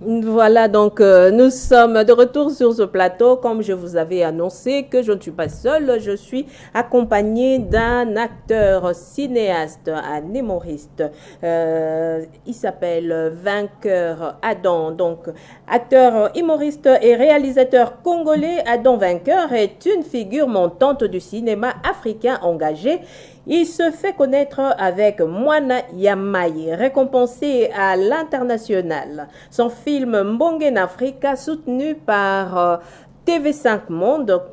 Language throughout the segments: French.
Voilà, donc nous sommes de retour sur ce plateau. Comme je vous avais annoncé que je ne suis pas seule, je suis accompagnée d'un acteur, cinéaste, un humoriste. Il s'appelle Vainqueur Adam. Donc, acteur, humoriste et réalisateur congolais, Adam Vainqueur est une figure montante du cinéma africain engagé. Il se fait connaître avec Mwana Yamai, récompensé à l'international. Son film Mbongen Africa, soutenu par TV5 Monde,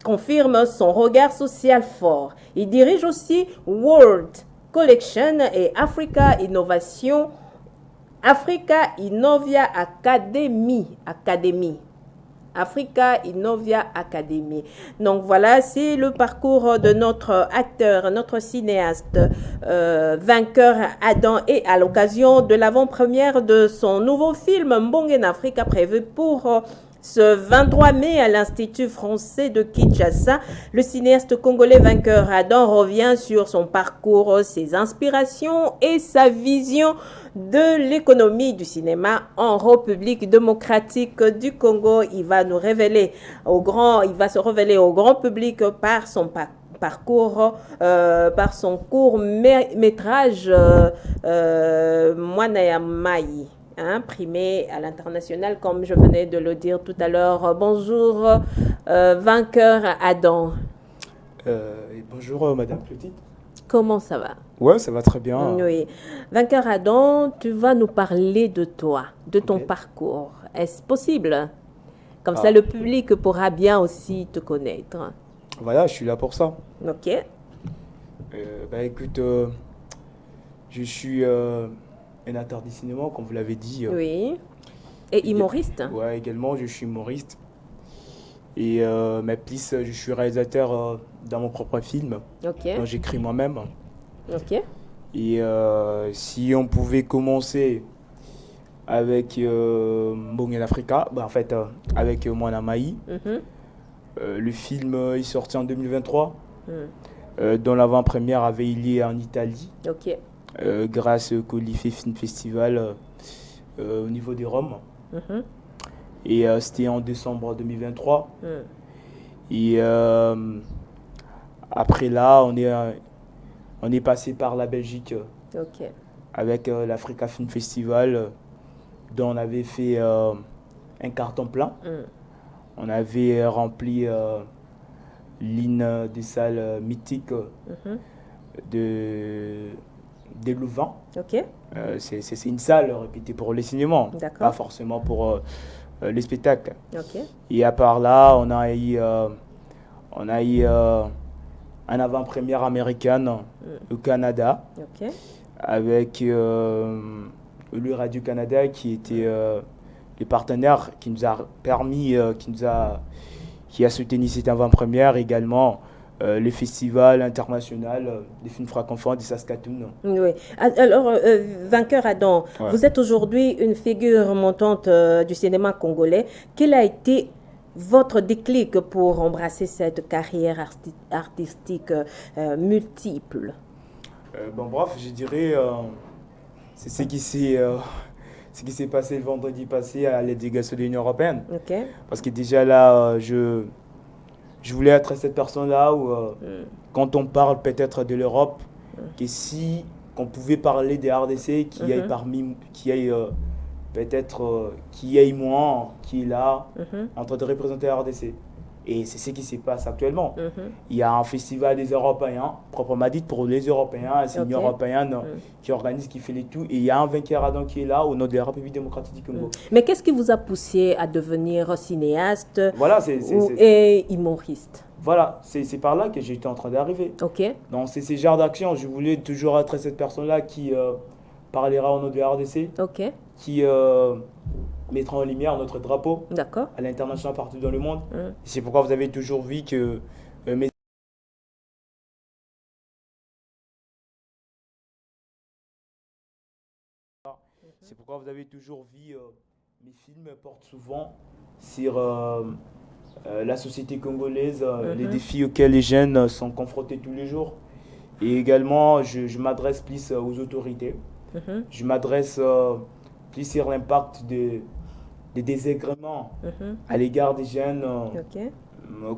confirme son regard social fort. Il dirige aussi World Collection et Africa Innovia Academy. Africa Innovia Academy. Donc voilà, c'est le parcours de notre acteur, notre cinéaste, Vainqueur Adam, et à l'occasion de l'avant-première de son nouveau film Mbongen Africa, prévu pour ce 23 mai à l'Institut français de Kinshasa. Le cinéaste congolais Vainqueur Adam revient sur son parcours, ses inspirations et sa vision de l'économie du cinéma en République démocratique du Congo. Il va se révéler au grand public par son parcours, par son court métrage Mwana Mai, primé à l'international, comme je venais de le dire tout à l'heure. Bonjour, Vainqueur Adam. Bonjour, Madame Clotilde. Comment ça va? Ouais, ça va très bien. Oui. Vainqueur Adam, tu vas nous parler de toi, de ton parcours. Est-ce possible? Comme ça, le public pourra bien aussi te connaître. Voilà, je suis là pour ça. Ok. Écoute, je suis un acteur du cinéma, comme vous l'avez dit. Oui. Et humoriste? Ouais, également, je suis humoriste. Et mais plus, je suis réalisateur dans mon propre film. Ok. Donc, j'écris moi-même. Ok. Et si on pouvait commencer avec Mbongen Africa, avec Mwana Mai. Le film est sorti en 2023, dont l'avant-première avait eu lieu en Italie, grâce au Colifé Film Festival au niveau des Roms. Et c'était en décembre 2023. Et après là, on est passé par la Belgique avec l'Africa Film Festival, dont on avait fait un carton plein. On avait rempli l'une des salles mythiques de Louvain. C'est une salle réputée pour les cinémas, pas forcément pour les spectacles. Et à part là, on a eu un avant-première américaine au Canada avec le Radio-Canada qui était le partenaire qui nous a permis, qui a soutenu cette avant-première, également le festival international des films francophones de Saskatoon. Oui. Alors, Vainqueur Adam, vous êtes aujourd'hui une figure montante du cinéma congolais. Quel a été votre déclic pour embrasser cette carrière artistique multiple? Je dirais, c'est ce qui s'est passé le vendredi passé à la délégation de l'Union européenne. Parce que déjà là, je voulais être cette personne-là où, quand on parle peut-être de l'Europe, que si on pouvait parler des RDC, qui y ait moi qui est là en train de représenter la RDC. Et c'est ce qui se passe actuellement. Il y a un festival des Européens, proprement dit pour les Européens, c'est l'Union européenne qui organise, qui fait les tout. Et il y a un Vainqueur Adam qui est là au nom de la République démocratique du Congo. Mais qu'est-ce qui vous a poussé à devenir cinéaste et humoriste? Voilà, c'est par là que j'étais en train d'arriver. Donc c'est ces genres d'actions. Je voulais toujours être cette personne-là qui parlera au nom de la RDC, qui mettra en lumière notre drapeau à l'international partout dans le monde. C'est pourquoi vous avez toujours vu que mes films portent souvent sur la société congolaise, les défis auxquels les jeunes sont confrontés tous les jours. Et également, je m'adresse plus aux autorités. Je m'adresse plus sur l'impact des désagréments à l'égard des jeunes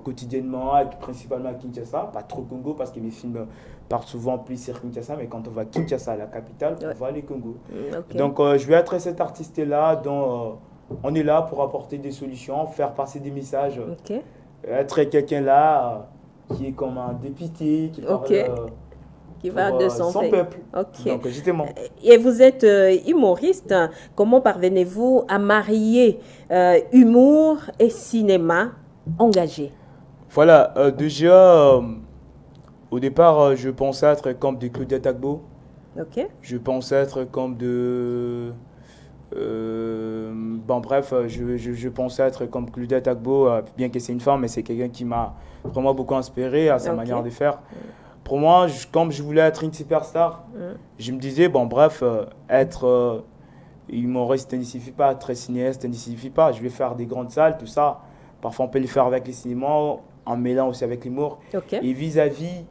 quotidiennement, principalement à Kinshasa, pas trop Congo parce que mes films partent souvent plus sur Kinshasa, mais quand on va à Kinshasa, la capitale, on va aller Congo. Donc je vais être cet artiste-là dont on est là pour apporter des solutions, faire passer des messages, être quelqu'un là qui est comme un député, qui parle qui va de son peuple. Donc, justement. Et vous êtes humoriste. Comment parvenez-vous à marier humour et cinéma engagé? Voilà, déjà, au départ, je pensais être comme de Claudia Tagbo. Je pensais être comme de... bon, bref, je pensais être comme Claudia Tagbo, bien que c'est une femme, mais c'est quelqu'un qui m'a vraiment beaucoup inspiré à sa manière de faire. Pour moi, comme je voulais être une superstar, je me disais, bon, bref, être humoriste ne suffit pas, être cinéaste ne suffit pas. Je vais faire des grandes salles, tout ça. Parfois, on peut le faire avec les cinémas, en mêlant aussi avec l'humour. Et vis-à-vis,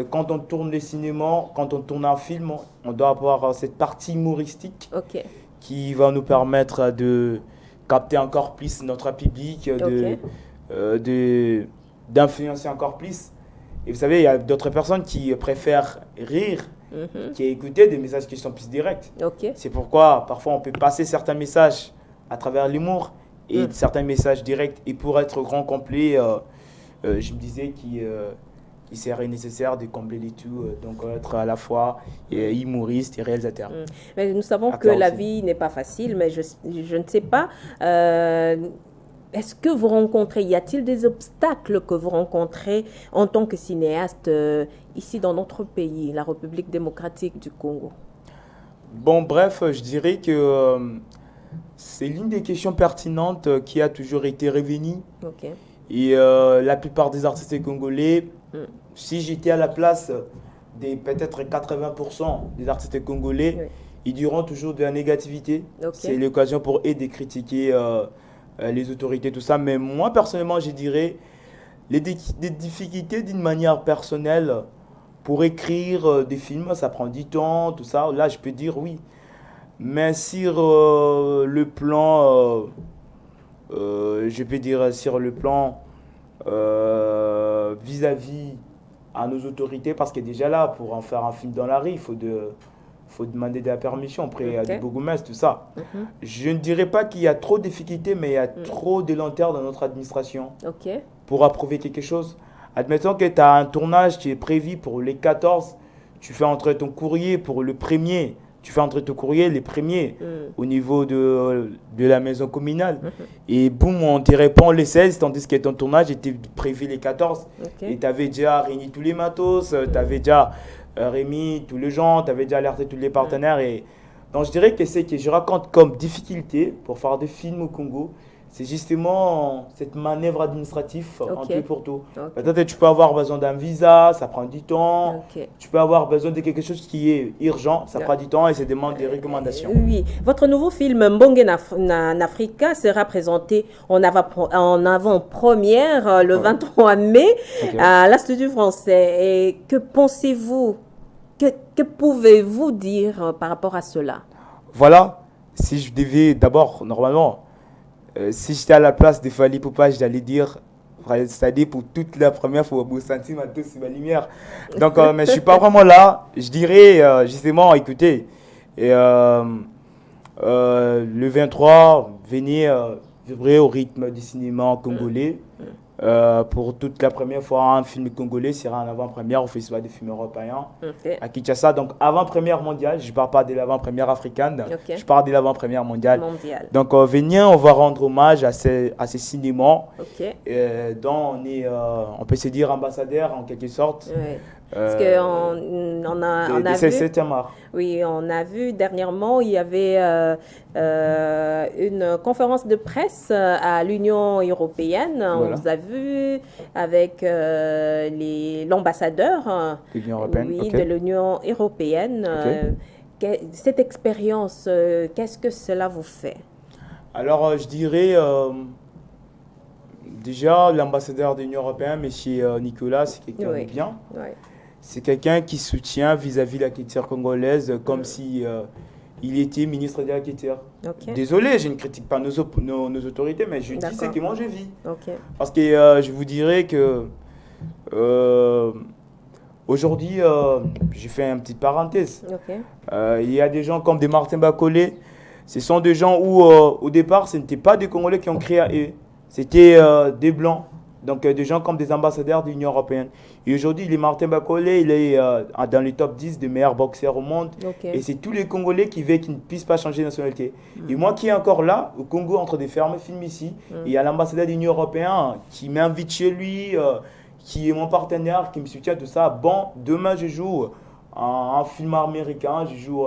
quand on tourne les cinémas, quand on tourne un film, on doit avoir cette partie humoristique qui va nous permettre de capter encore plus notre public, d'influencer encore plus. Et vous savez, il y a d'autres personnes qui préfèrent rire qu'écouter des messages qui sont plus directs. C'est pourquoi parfois on peut passer certains messages à travers l'humour et certains messages directs. Et pour être grand complet, je me disais qu'il serait nécessaire de combler les tout, donc être à la fois humoriste et réalisateur. Mais nous savons que la vie n'est pas facile, mais je ne sais pas. Est-ce que vous rencontrez, y a-t-il des obstacles que vous rencontrez en tant que cinéaste ici dans notre pays, la République démocratique du Congo? Bon, bref, je dirais que c'est l'une des questions pertinentes qui a toujours été revenue. Et la plupart des artistes congolais, si j'étais à la place des peut-être 80% des artistes congolais, ils diront toujours de la négativité. C'est l'occasion pour eux de critiquer les autorités, tout ça. Mais moi, personnellement, je dirais les difficultés d'une manière personnelle pour écrire des films, ça prend du temps, tout ça. Là, je peux dire oui. Mais sur le plan, je peux dire sur le plan vis-à-vis à nos autorités, parce que déjà là, pour en faire un film dans la rue, il faut demander de la permission auprès du bourgmestre, tout ça. Je ne dirais pas qu'il y a trop de difficultés, mais il y a trop de lenteur dans notre administration pour approuver quelque chose. Admettons que tu as un tournage qui est prévu pour les 14, tu fais entrer ton courrier pour le premier, tu fais entrer ton courrier les premiers au niveau de la maison communale. Et boum, on te répond les 16, tandis que ton tournage était prévu les 14. Et tu avais déjà réuni tous les matos, tu avais déjà réuni tous les gens, tu avais déjà alerté tous les partenaires. Et donc je dirais que c'est que je raconte comme difficulté pour faire des films au Congo, c'est justement cette manœuvre administrative en tout et pour tout. Peut-être que tu peux avoir besoin d'un visa, ça prend du temps. Tu peux avoir besoin de quelque chose qui est urgent, ça prend du temps et ça demande des recommandations. Oui, votre nouveau film Mbonge Africa sera présenté en avant-première le 23 mai à l'Institut français. Et que pensez-vous, que pouvez-vous dire par rapport à cela? Voilà, si je devais d'abord, normalement, si j'étais à la place de Fally Ipupa, j'allais dire, c'est-à-dire pour toute la première fois, vous sentez ma tous ma lumière. Donc, mais je ne suis pas vraiment là. Je dirais justement, écoutez, le 23, venez vibrer au rythme du cinéma congolais. Pour toute la première fois, un film congolais sera en avant-première au Festival des films européens à Kinshasa. Donc, avant-première mondiale, je ne parle pas de l'avant-première africaine, je parle de l'avant-première mondiale. Donc, venez, on va rendre hommage à ces cinémas dont on peut se dire ambassadeur en quelque sorte. Parce qu'on a vu dernièrement, il y avait une conférence de presse à l'Union européenne. On vous a vu avec l'ambassadeur de l'Union européenne. Cette expérience, qu'est-ce que cela vous fait? Alors, je dirais déjà l'ambassadeur de l'Union européenne, M. Nicolas, c'est quelqu'un de bien. C'est quelqu'un qui soutient vis-à-vis de la culture congolaise comme si il était ministre de la Culture. Ok. Désolé, je ne critique pas nos autorités, mais je dis ce que moi je vis. Ok. Parce que je vous dirais que aujourd'hui, j'ai fait une petite parenthèse. Ok. Il y a des gens comme des Martin Bacolé. Ce sont des gens où, au départ, ce n'étaient pas des Congolais qui ont créé à eux. C'était des Blancs. Donc, des gens comme des ambassadeurs de l'Union européenne. Et aujourd'hui, les Martin Bacolé, il est dans les top 10 des meilleurs boxeurs au monde. Okay. Et c'est tous les Congolais qui veulent qu'ils ne puissent pas changer de nationalité. Et moi qui est encore là, au Congo, en train de faire mes films ici, il y a l'ambassadeur de l'Union européenne qui m'invite chez lui, qui est mon partenaire, qui me soutient, tout ça. Bon, demain, je joue un film américain, je joue,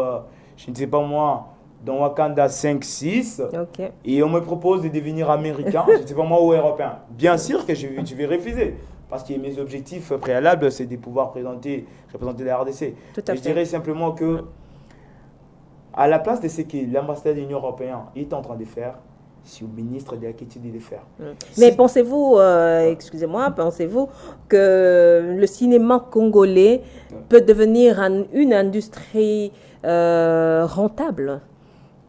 je ne sais pas moi, dans Wakanda 5-6, okay. Et on me propose de devenir américain, je ne sais pas moi, ou européen. Bien sûr que je vais refuser, parce que mes objectifs préalables, c'est de pouvoir représenter la RDC. Je dirais simplement que, à la place de ce que l'ambassadeur de l'Union européenne est en train de faire, c'est au ministre de la Culture de le faire. Mais pensez-vous, excusez-moi, pensez-vous que le cinéma congolais peut devenir une industrie rentable?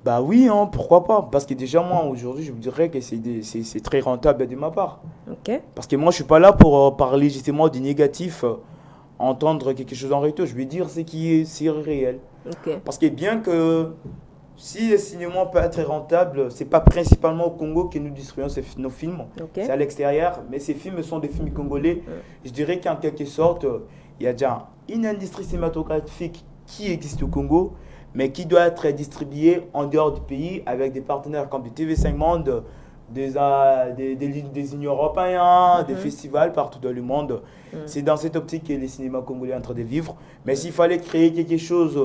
Bah oui, hein, pourquoi pas? Parce que déjà, moi, aujourd'hui, je vous dirais que c'est très rentable de ma part. Okay. Parce que moi, je ne suis pas là pour parler justement du négatif, entendre quelque chose en retour. Je vais dire ce qui est réel. Okay. Parce que bien que si le cinéma peut être rentable, ce n'est pas principalement au Congo que nous distribuons nos films. Okay. C'est à l'extérieur. Mais ces films sont des films congolais. Je dirais qu'en quelque sorte, il y a déjà une industrie cinématographique qui existe au Congo, mais qui doit être distribué en dehors du pays avec des partenaires comme des TV5 Monde, des Unions européens, des festivals partout dans le monde. C'est dans cette optique que le cinéma congolais est en train de vivre. Mais s'il fallait créer quelque chose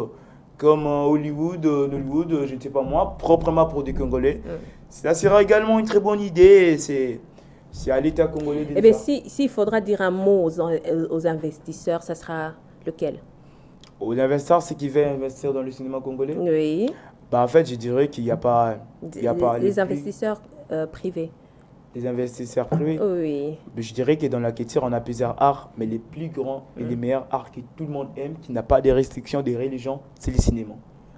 comme Hollywood, je ne sais pas moi, proprement pour des Congolais, ça sera également une très bonne idée. C'est à l'État congolais de le faire. S'il faudra dire un mot aux investisseurs, ça sera lequel? Aux investisseurs, ceux qui veulent investir dans le cinéma congolais? Oui. Bah, en fait, je dirais qu'il n'y a pas... les investisseurs privés. Les investisseurs privés? Oui. Je dirais que dans la culture, on a plusieurs arts, mais les plus grands et les meilleurs arts que tout le monde aime, qui n'a pas de restrictions, des religions, c'est le cinéma.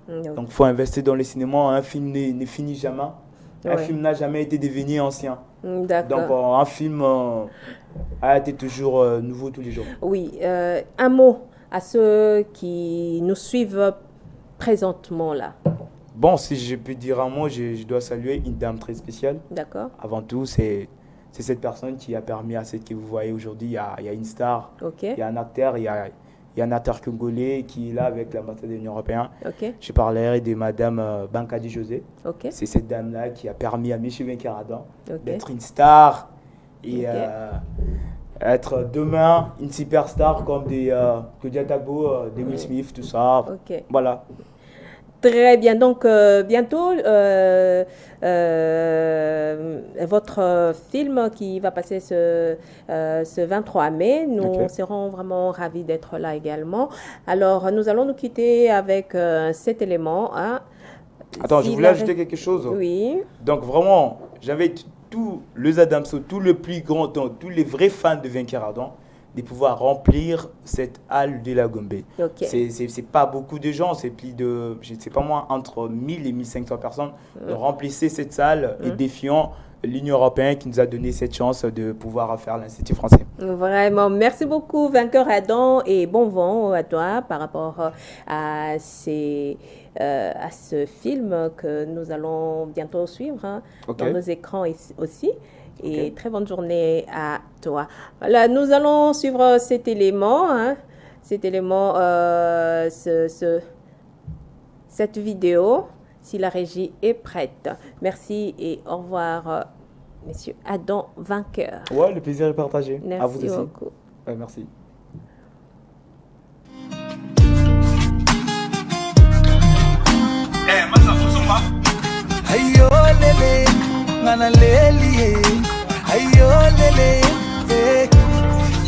Donc, il faut investir dans le cinéma. Un film ne finit jamais. Un film n'a jamais été devenu ancien. Donc, un film a été toujours nouveau tous les jours. Oui. Un mot à ceux qui nous suivent présentement là. Bon, si je peux dire un mot, je dois saluer une dame très spéciale. D'accord. Avant tout, c'est cette personne qui a permis à ce que vous voyez aujourd'hui. Il y a une star, il y a un acteur, il y a un acteur congolais qui est là avec l'ambassade de l'Union européenne. Je parlerai de Madame Bankadi José. C'est cette dame-là qui a permis à M. Venkeradan d'être une star et être demain une superstar comme des Claudia Tagbo, des Will Smith, tout ça. Voilà. Très bien. Donc, bientôt, votre film qui va passer ce 23 mai, nous serons vraiment ravis d'être là également. Alors, nous allons nous quitter avec cet élément. Hein. Attends, je voulais ajouter quelque chose. Oui. Donc, vraiment, j'invite tous les Adamso, tous les plus grands, tous les vrais fans de Venkeradan, de pouvoir remplir cette halle de la Gombe. C'est pas beaucoup de gens, c'est plus de, je ne sais pas moi, entre 1000 et 1500 personnes. Remplissez cette salle et défions l'Union européenne qui nous a donné cette chance de pouvoir faire l'Institut français. Vraiment, merci beaucoup Venkeradan et bon vent à toi par rapport à ce film que nous allons bientôt suivre dans nos écrans aussi. Et très bonne journée à toi. Voilà, nous allons suivre cet élément, cette vidéo, si la régie est prête. Merci et au revoir, Monsieur Adam Vainqueur. Ouais, le plaisir est partagé. Merci à vous aussi. Beaucoup. Merci.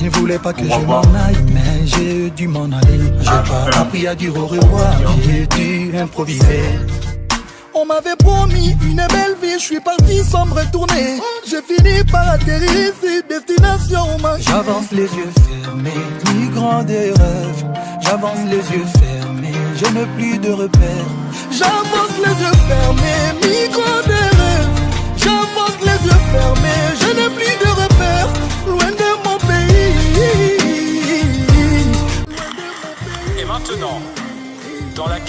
Il ne voulait pas que je m'en aille, mais j'ai dû m'en aller. J'ai pas appris à dire au revoir, j'ai dû improviser. On m'avait promis une belle vie, je suis parti sans me retourner. Je je finis par atterrir ici, destination manquée. J'avance les yeux fermés, migrant des rêves. J'avance les yeux fermés, je n'ai plus de repères. J'avance les yeux fermés, migrant des rêves. J'avance les yeux fermés, je n'ai plus de repères. Loin de mon pays. Et maintenant, dans la